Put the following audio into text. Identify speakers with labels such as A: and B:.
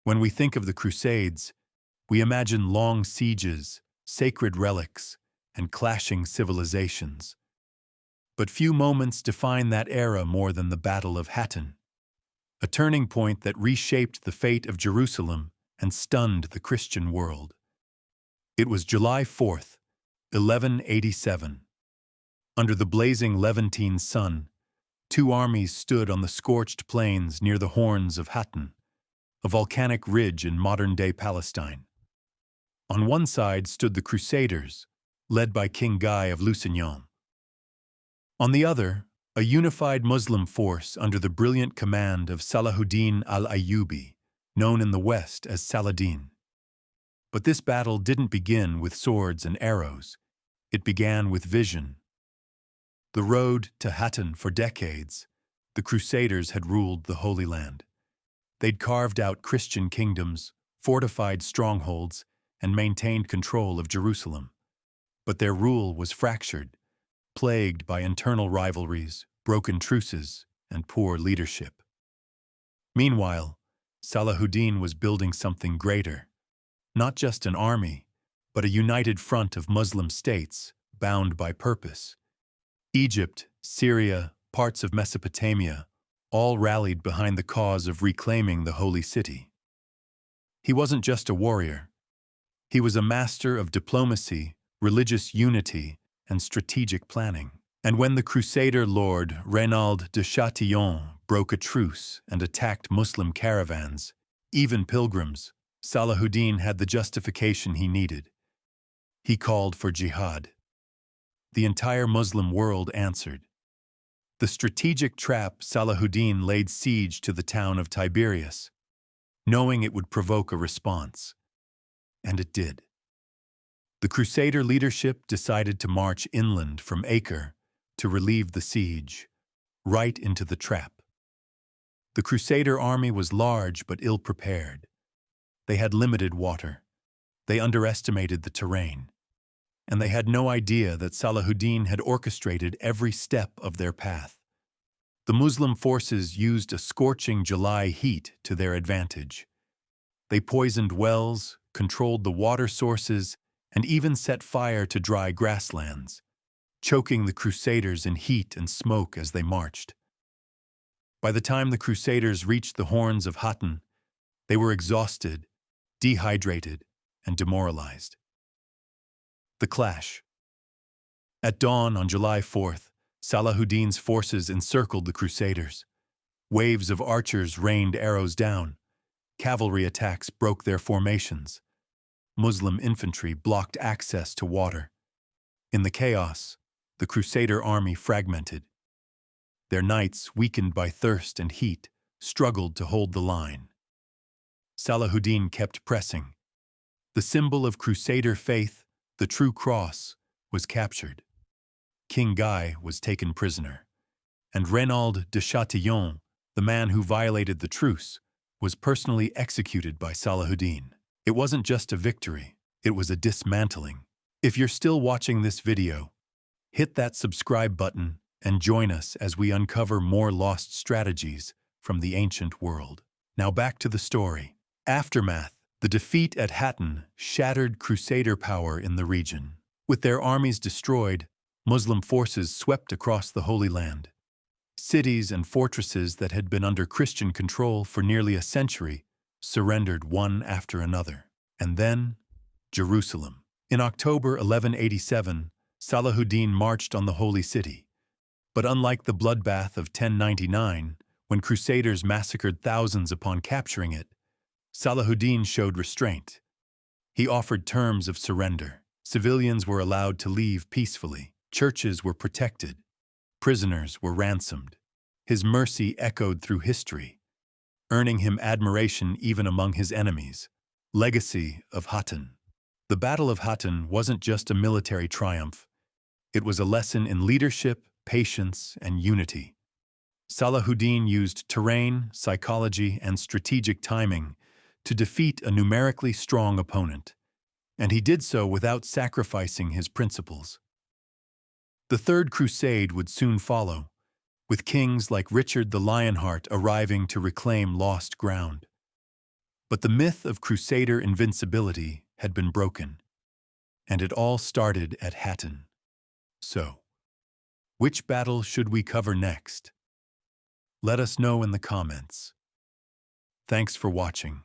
A: When we think of the Crusades, we imagine long sieges, sacred relics, and clashing civilizations. But few moments define that era more than the Battle of Hattin, a turning point that reshaped the fate of Jerusalem and stunned the Christian world. It was July 4th, 1187. Under the blazing Levantine sun, two armies stood on the scorched plains near the horns of Hattin, a volcanic ridge in modern-day Palestine. On one side stood the Crusaders, led by King Guy of Lusignan. On the other, a unified Muslim force under the brilliant command of Salahuddin al-Ayyubi, known in the West as Saladin. But this battle didn't begin with swords and arrows. It began with vision. The road to Hattin for decades, the Crusaders had ruled the Holy Land. They'd carved out Christian kingdoms, fortified strongholds, and maintained control of Jerusalem. But their rule was fractured, plagued by internal rivalries, broken truces, and poor leadership. Meanwhile, Salahuddin was building something greater. Not just an army, but a united front of Muslim states, bound by purpose. Egypt, Syria, parts of Mesopotamia, all rallied behind the cause of reclaiming the holy city. He wasn't just a warrior. He was a master of diplomacy, religious unity, and strategic planning. And when the Crusader lord Reynald de Chatillon broke a truce and attacked Muslim caravans, even pilgrims, Salahuddin had the justification he needed. He called for jihad. The entire Muslim world answered. The strategic trap Salahuddin laid siege to the town of Tiberias, knowing it would provoke a response. And it did. The Crusader leadership decided to march inland from Acre to relieve the siege, right into the trap. The Crusader army was large but ill-prepared. They had limited water. They underestimated the terrain. And they had no idea that Salahuddin had orchestrated every step of their path. The Muslim forces used a scorching July heat to their advantage. They poisoned wells, controlled the water sources, and even set fire to dry grasslands, choking the Crusaders in heat and smoke as they marched. By the time the Crusaders reached the horns of Hattin, they were exhausted, dehydrated, and demoralized. The clash. At dawn on July 4th, Salahuddin's forces encircled the Crusaders. Waves of archers rained arrows down. Cavalry attacks broke their formations. Muslim infantry blocked access to water. In the chaos, the Crusader army fragmented. Their knights, weakened by thirst and heat, struggled to hold the line. Salahuddin kept pressing. The symbol of Crusader faith, the true cross, was captured. King Guy was taken prisoner, and Reynald de Chatillon, the man who violated the truce, was personally executed by Salahuddin. It wasn't just a victory, it was a dismantling. If you're still watching this video, hit that subscribe button and join us as we uncover more lost strategies from the ancient world. Now back to the story. Aftermath. The defeat at Hattin shattered Crusader power in the region. With their armies destroyed, Muslim forces swept across the Holy Land. Cities and fortresses that had been under Christian control for nearly a century surrendered one after another. And then, Jerusalem. In October 1187, Salahuddin marched on the Holy City. But unlike the bloodbath of 1099, when Crusaders massacred thousands upon capturing it, Salahuddin showed restraint. He offered terms of surrender. Civilians were allowed to leave peacefully. Churches were protected. Prisoners were ransomed. His mercy echoed through history, earning him admiration even among his enemies. Legacy of Hattin. The Battle of Hattin wasn't just a military triumph. It was a lesson in leadership, patience, and unity. Salahuddin used terrain, psychology, and strategic timing to defeat a numerically strong opponent, and he did so without sacrificing his principles. The Third Crusade would soon follow, with kings like Richard the Lionheart arriving to reclaim lost ground. But the myth of Crusader invincibility had been broken, and it all started at Hattin. So, which battle should we cover next? Let us know in the comments. Thanks for watching.